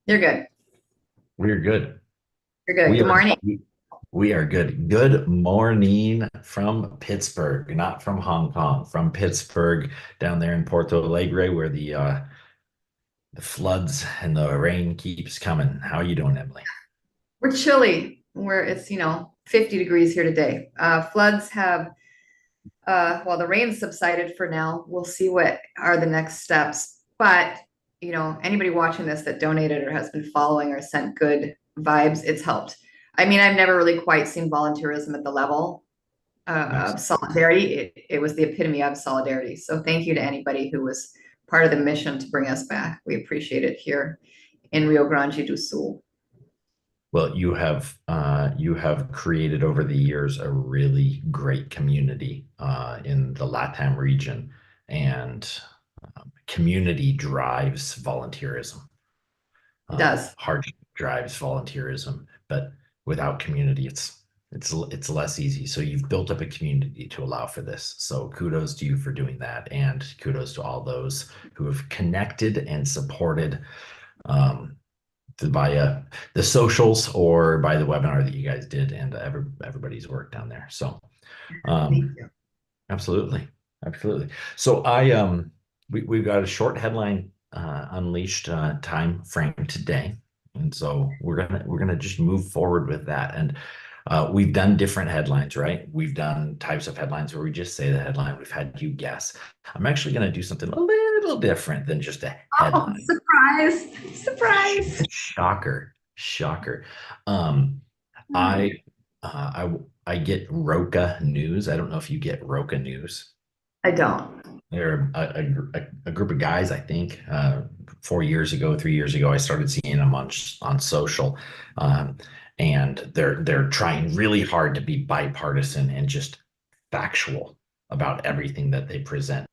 You're good. We're good. You're good. We Good are morning. we are good. Good morning from Pittsburgh, not from Hong Kong, from Pittsburgh down there in Porto Alegre, where the floods and the rain keeps coming. How are you doing, Emily? We're chilly. It's 50 degrees here today. Floods have well, the rain subsided for now. We'll see what are the next steps. But anybody watching this that donated or has been following or sent good vibes, it's helped. I mean, I've never really quite seen volunteerism at the level of Absolutely. solidarity. It was the epitome of solidarity. So thank you to anybody who was part of the mission to bring us back. We appreciate it here in Rio Grande do Sul. Well, you have created over the years a really great community in the LATAM region, and community drives volunteerism. It does. Hardship drives volunteerism, but without community, it's less easy. So you've built up a community to allow for this. So kudos to you for doing that, and kudos to all those who have connected and supported um, via the socials or by the webinar that you guys did, and everybody's work down there. So Thank um, you. absolutely, absolutely. So we've got a short headline unleashed time frame today, and so we're gonna just move forward with that. And we've done different headlines, right? We've done types of headlines where we just say the headline. We've had you guess. I'm actually gonna do something a little different than just a Oh, headline. surprise! Surprise! Shocker, shocker. Um, I I get Roca News. I don't know if you get Roca News. I don't. They're a group of guys, I think, 4 years ago, 3 years ago, I started seeing them on social, um, and they're trying really hard to be bipartisan and just factual about everything that they present,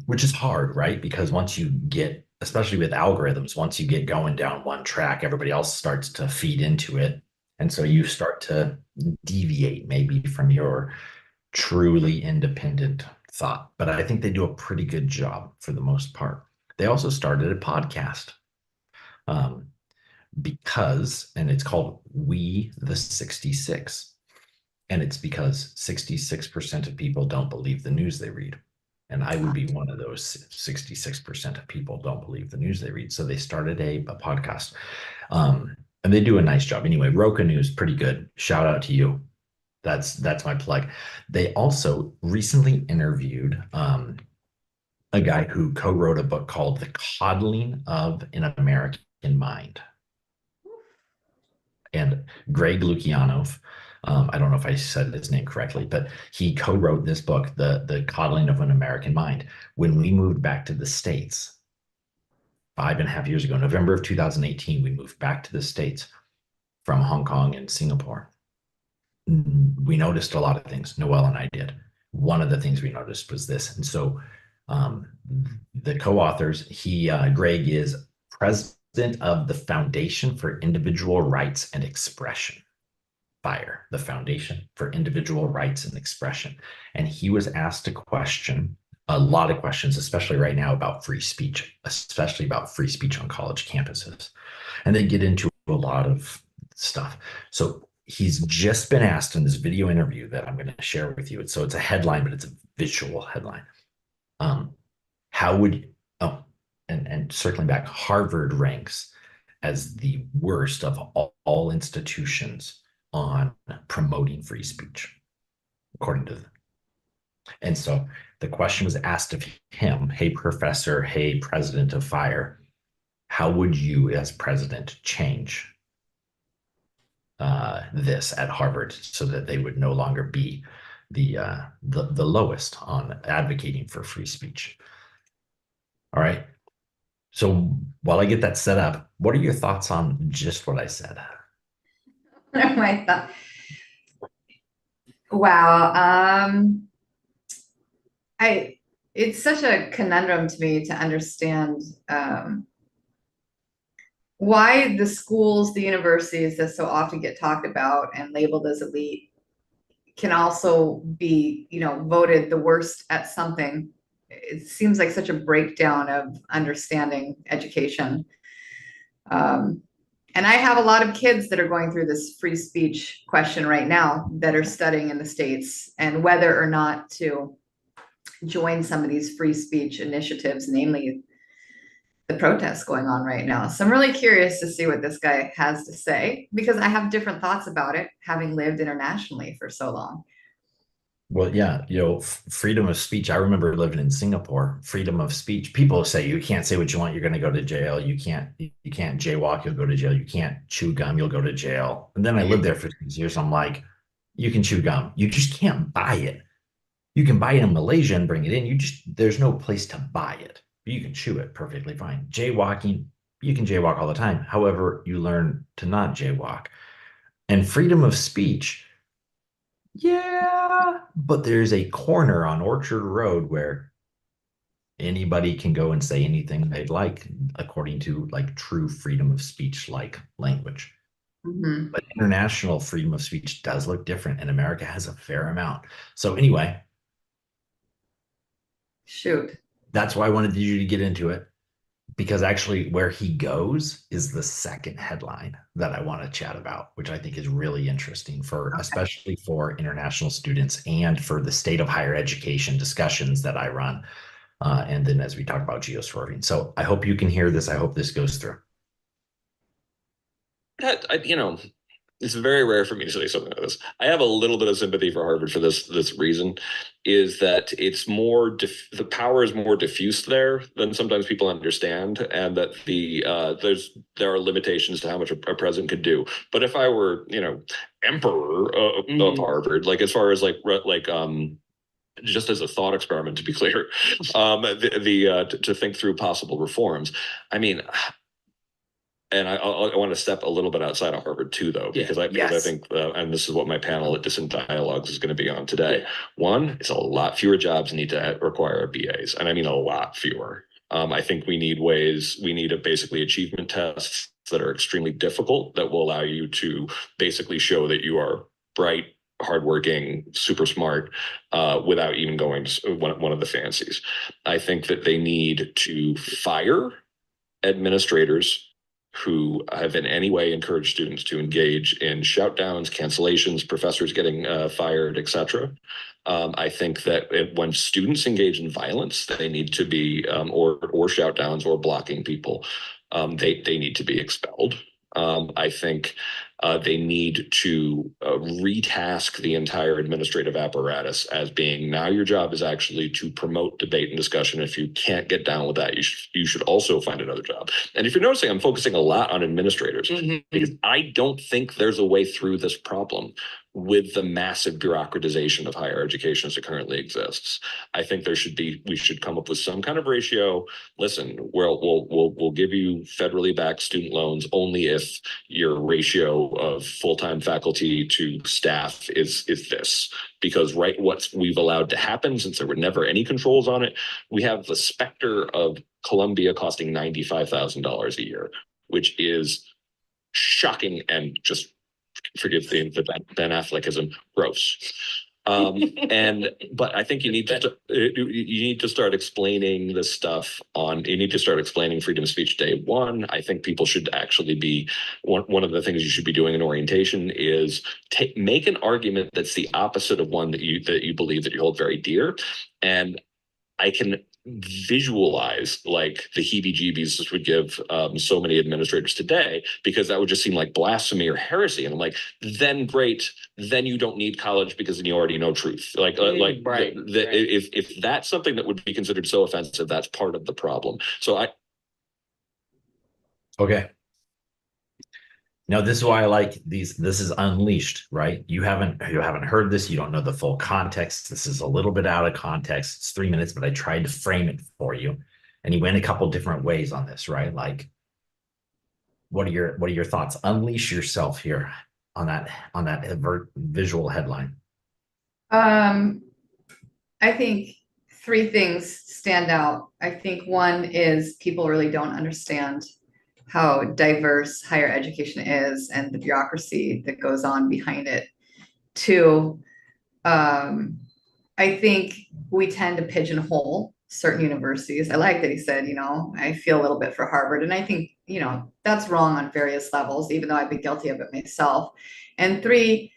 which is hard, right? Because once you get, especially with algorithms, once you get going down one track, everybody else starts to feed into it, and so you start to deviate maybe from your truly independent thought. But I think they do a pretty good job for the most part. They also started a podcast um, and it's called We the 66. And it's because 66% of people don't believe the news they read. And I would be one of those 66% of people don't believe the news they read. So they started a podcast. And they do a nice job. Anyway, Roca News, pretty good. Shout out to you. That's my plug. They also recently interviewed a guy who co-wrote a book called The Coddling of an American Mind. And Greg Lukianoff, I don't know if I said his name correctly, but he co-wrote this book, The Coddling of an American Mind. When we moved back to the States 5.5 years ago, November of 2018, we moved back to the States from Hong Kong and Singapore. We noticed a lot of things. Noel and I did. One of the things we noticed was this. And so um, the co-authors, Greg is president of the Foundation for Individual Rights and Expression. FIRE, the Foundation for Individual Rights and Expression. And he was asked a lot of questions, especially right now about free speech, especially about free speech on college campuses. And they get into a lot of stuff. So he's just been asked in this video interview that I'm going to share with you. So it's a headline, but it's a visual headline. Um, how would oh, and circling back, Harvard ranks as the worst of all institutions on promoting free speech, according to them. And so the question was asked of him, hey, professor, hey, president of FIRE, how would you, as president, change this at Harvard so that they would no longer be the lowest on advocating for free speech? All right. So while I get that set up, what are your thoughts on just what I said? My thought. Wow. I it's such a conundrum to me to understand why the schools, the universities that so often get talked about and labeled as elite can also be, voted the worst at something. It seems like such a breakdown of understanding education. And I have a lot of kids that are going through this free speech question right now that are studying in the States and whether or not to join some of these free speech initiatives, namely the protests going on right now. So I'm really curious to see what this guy has to say because I have different thoughts about it, having lived internationally for so long. Well, yeah, freedom of speech. I remember living in Singapore. Freedom of speech. People say you can't say what you want. You're going to go to jail. You can't jaywalk. You'll go to jail. You can't chew gum. You'll go to jail. And then I lived there for 6 years. I'm like, you can chew gum. You just can't buy it. You can buy it in Malaysia and bring it in. There's no place to buy it. You can chew it perfectly fine. Jaywalking, you can jaywalk all the time. However, you learn to not jaywalk. And freedom of speech, yeah, but there's a corner on Orchard Road where anybody can go and say anything they'd like, according to like true freedom of speech, like language. Mhm. But international freedom of speech does look different, and America has a fair amount. So, anyway, Shoot. that's why I wanted you to get into it because actually, where he goes is the second headline that I want to chat about, which I think is really interesting especially for international students and for the state of higher education discussions that I run. And then as we talk about geoswerving. So I hope you can hear this. I hope this goes through. It's very rare for me to say something like this. I have a little bit of sympathy for Harvard for this reason, is that it's more the power is more diffuse there than sometimes people understand, and that there are limitations to how much a president could do. But if I were emperor of Harvard, like as far as just as a thought experiment, to be clear, to think through possible reforms. I mean, and I want to step a little bit outside of Harvard too, though, because I think, and this is what my panel at Distant Dialogues is going to be on today. Yeah. One, it's a lot fewer jobs need to require BAs, and I mean a lot fewer. I think we need basically achievement tests that are extremely difficult that will allow you to basically show that you are bright, hardworking, super smart, without even going to one of the fancies. I think that they need to fire administrators who have in any way encouraged students to engage in shoutdowns, cancellations, professors getting fired, etc. I think that when students engage in violence, they need to be or shoutdowns or blocking people. They need to be expelled. I think they need to retask the entire administrative apparatus as being, now your job is actually to promote debate and discussion. If you can't get down with that, you should also find another job. And if you're noticing, I'm focusing a lot on administrators because I don't think there's a way through this problem with the massive bureaucratization of higher education as it currently exists. I think we should come up with some kind of ratio. Listen, we'll give you federally backed student loans only if your ratio of full-time faculty to staff is this, because what we've allowed to happen, since there were never any controls on it, we have the specter of Columbia costing $95,000 a year, which is shocking and just, forgive the Ben Affleckism, gross. But I think you need to start explaining this stuff you need to start explaining freedom of speech day one. I think people should actually be, one of the things you should be doing in orientation is make an argument that's the opposite of one that you believe, that you hold very dear. And I can visualize like the heebie-jeebies this would give so many administrators today, because that would just seem like blasphemy or heresy. And I'm like, then great, then you don't need college because then you already know truth. Right. If that's something that would be considered so offensive, that's part of the problem. So Okay. Now, this is why I like these. This is unleashed, right? You haven't heard this. You don't know the full context. This is a little bit out of context. It's 3 minutes, but I tried to frame it for you. And he went a couple different ways on this, right? Like, what are your thoughts? Unleash yourself here on that visual headline. I think three things stand out. I think one is people really don't understand how diverse higher education is and the bureaucracy that goes on behind it. Two, I think we tend to pigeonhole certain universities. I like that he said, I feel a little bit for Harvard, and I think that's wrong on various levels, even though I've been guilty of it myself. And three,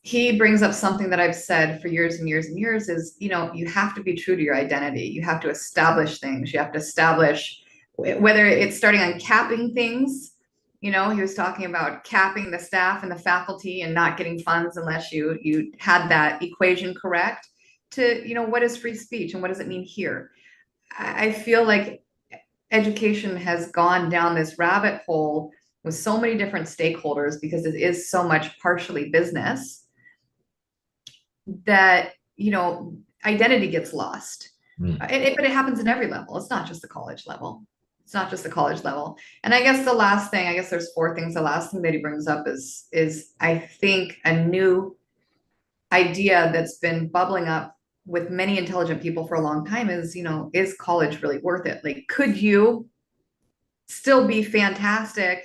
he brings up something that I've said for years and years and years is, you have to be true to your identity. You have to establish things. You have to establish whether it's starting on capping things. He was talking about capping the staff and the faculty and not getting funds unless you had that equation correct, to, what is free speech and what does it mean here? I feel like education has gone down this rabbit hole with so many different stakeholders because it is so much partially business that, identity gets lost. But it happens in every level. It's not just the college level. And I guess the last thing, there's four things. The last thing that he brings up is I think a new idea that's been bubbling up with many intelligent people for a long time is, is college really worth it? Like, could you still be fantastic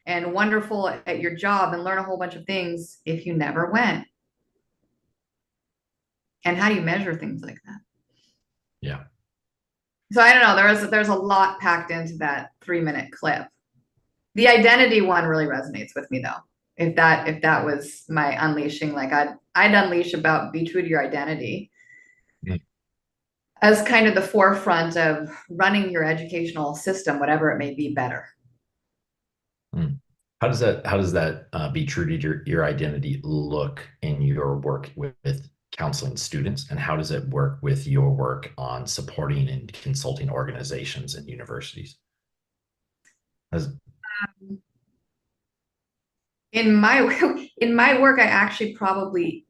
and wonderful at your job and learn a whole bunch of things if you never went? And how do you measure things like that? Yeah. So I don't know. There's a lot packed into that 3-minute clip. The identity one really resonates with me though. If that was my unleashing, like I'd unleash about be true to your identity as kind of the forefront of running your educational system, whatever it may be, better. How does that be true to your identity look in your work with counseling students, and how does it work with your work on supporting and consulting organizations and universities? In my work, I actually probably,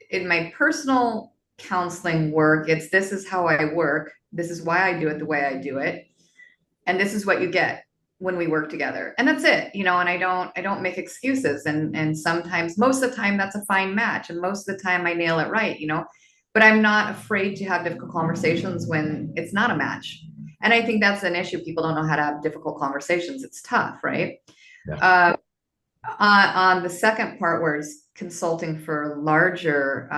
in my personal counseling work, this is how I work. This is why I do it the way I do it. And this is what you get when we work together. And that's it, and I don't make excuses. And sometimes, most of the time, that's a fine match. And most of the time I nail it right, but I'm not afraid to have difficult conversations when it's not a match. And I think that's an issue. People don't know how to have difficult conversations. It's tough, right? Yeah. On the second part, where it's consulting for larger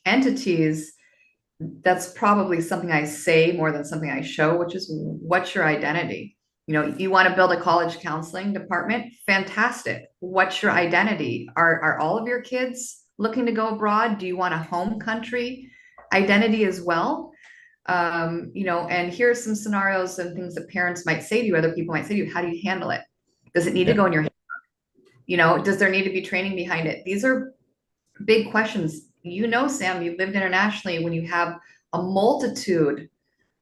entities, that's probably something I say more than something I show, which is, what's your identity? You want to build a college counseling department? Fantastic. What's your identity? Are all of your kids looking to go abroad? Do you want a home country identity as well? And here's some scenarios and things that parents might say to you, other people might say to you. How do you handle it? Does it need to go in your handbook? Does there need to be training behind it? These are big questions. Sam, you've lived internationally. When you have a multitude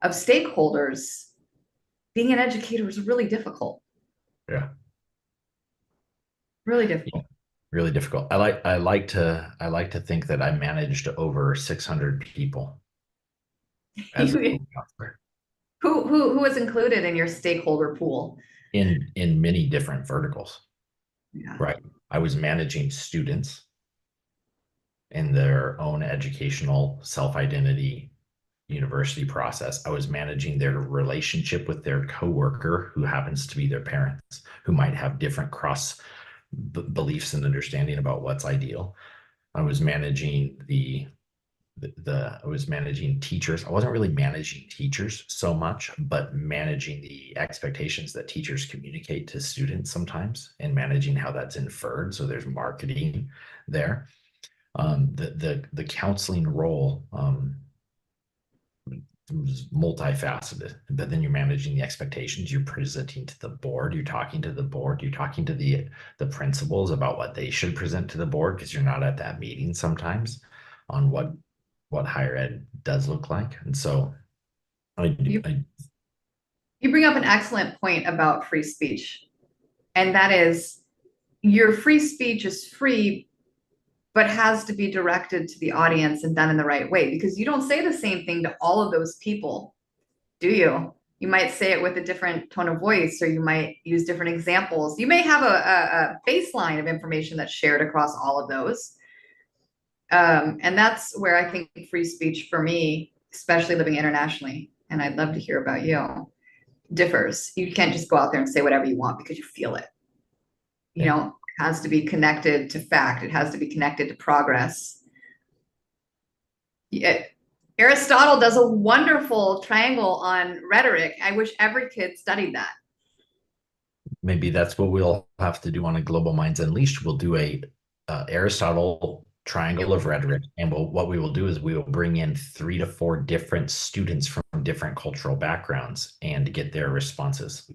of stakeholders, being an educator is really difficult. Yeah. Really difficult. Really difficult. I like to think that I managed over 600 people as a counselor. Who was included in your stakeholder pool? In many different verticals. Yeah. Right. I was managing students in their own educational self-identity university process. I was managing their relationship with their coworker, who happens to be their parents, who might have different cross beliefs and understanding about what's ideal. I was managing I was managing teachers. I wasn't really managing teachers so much, but managing the expectations that teachers communicate to students sometimes, and managing how that's inferred. So there's marketing there. The counseling role was multifaceted, but then you're managing the expectations. You're presenting to the board. You're talking to the board. You're talking to the principals about what they should present to the board, because you're not at that meeting sometimes on what higher ed does look like. And so you bring up an excellent point about free speech, and that is, your free speech is free, but has to be directed to the audience and done in the right way, because you don't say the same thing to all of those people, do you? You might say it with a different tone of voice, or you might use different examples. You may have a baseline of information that's shared across all of those. And that's where I think free speech for me, especially living internationally, and I'd love to hear about you, differs. You can't just go out there and say whatever you want because you feel it. It has to be connected to fact. It has to be connected to progress. Aristotle does a wonderful triangle on rhetoric. I wish every kid studied that. maybe that's what we'll have to do on a Global Minds Unleashed. We'll do a Aristotle triangle of rhetoric, and what we will do is we will bring in 3 to 4 different students from different cultural backgrounds and get their responses.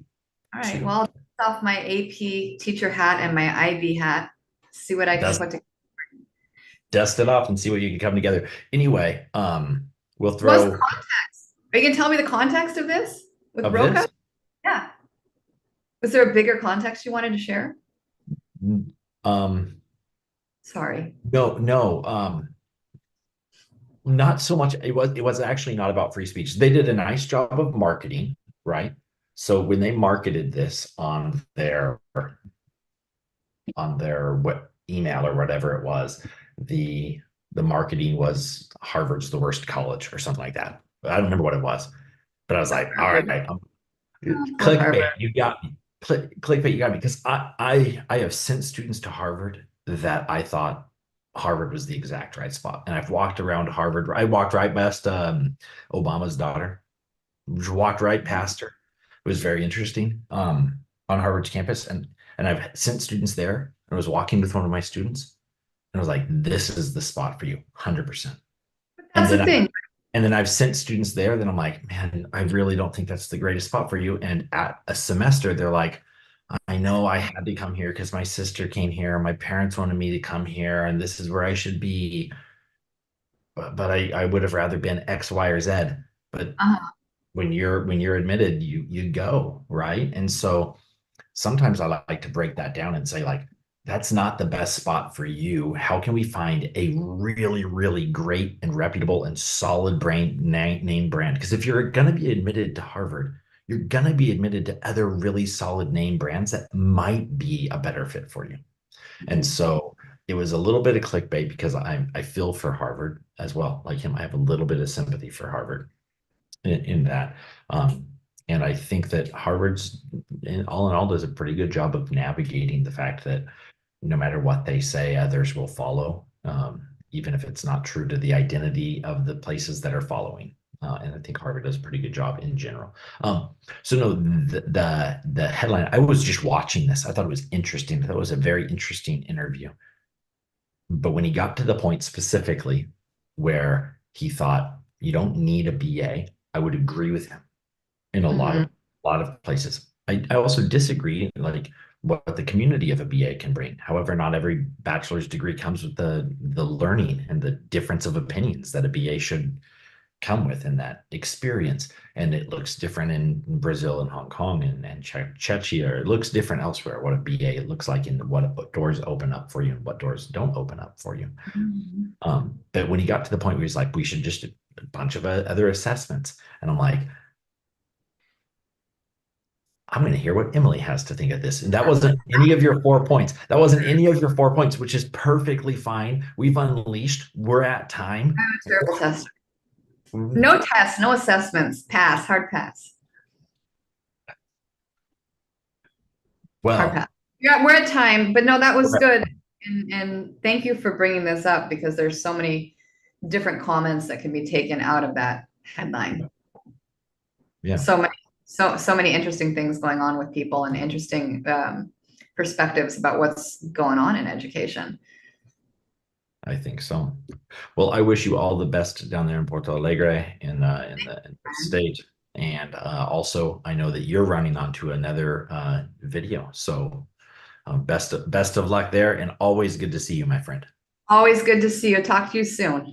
All right, to- well, I'll take off my AP teacher hat and my IB hat, see what I can That's- put together. Dust it off and see what you can come together. Anyway, we'll What's throw the context? Are you gonna tell me the context of this with of Roca? this. Yeah. Was there a bigger context you wanted to share? Um, Sorry. no, not so much. It was actually not about free speech. They did a nice job of marketing, right? So when they marketed this on their what email or whatever it was, the marketing was Harvard's the worst college or something like that. I don't remember what it was, but I was like, all right, clickbait, Harvard. you got me. Clickbait, you got me, because I have sent students to Harvard that I thought Harvard was the exact right spot, and I've walked around Harvard. I walked right past Obama's daughter. Just walked right past her. It was very interesting on Harvard's campus, and I've sent students there. I was walking with one of my students, and I was like, "This is the spot for you, 100%." That's the thing. And then I've sent students there. Then I'm like, man, I really don't think that's the greatest spot for you. And at a semester, they're like, I know I had to come here because my sister came here. My parents wanted me to come here, and this is where I should be. But I would have rather been X, Y, or Z. But when you're admitted, you go, right? And so sometimes I like to break that down and say, like, that's not the best spot for you. How can we find a really, really great and reputable and solid name brand? Because if you're going to be admitted to Harvard, you're going to be admitted to other really solid name brands that might be a better fit for you. And so it was a little bit of clickbait because I feel for Harvard as well. Like him, I have a little bit of sympathy for Harvard in that. And I think that Harvard's, all in all, does a pretty good job of navigating the fact that no matter what they say, others will follow, even if it's not true to the identity of the places that are following. And I think Harvard does a pretty good job in general. So no, the headline, I was just watching this. I thought it was interesting. I thought it was a very interesting interview. But when he got to the point specifically where he thought you don't need a BA, I would agree with him in a lot of places. I also disagree, like what the community of a BA can bring. However, not every bachelor's degree comes with the learning and the difference of opinions that a BA should come with in that experience. And it looks different in Brazil and Hong Kong and Czechia, or it looks different elsewhere, what a BA looks like and what doors open up for you and what doors don't open up for you. But when he got to the point where he's like, we should just do a bunch of other assessments. And I'm like, I'm going to hear what Emily has to think of this. And that wasn't any of your 4 points. That wasn't any of your 4 points, which is perfectly fine. We've unleashed. We're at time. Terrible test. No tests, no assessments. Pass, hard pass. Well, hard pass. Yeah, we're at time, but no, that was good. And thank you for bringing this up because there's so many different comments that can be taken out of that headline. Yeah. So many interesting things going on with people and interesting perspectives about what's going on in education. I think so. Well, I wish you all the best down there in Porto Alegre in the state. And also, I know that you're running onto another video. So best of luck there, and always good to see you, my friend. Always good to see you. Talk to you soon.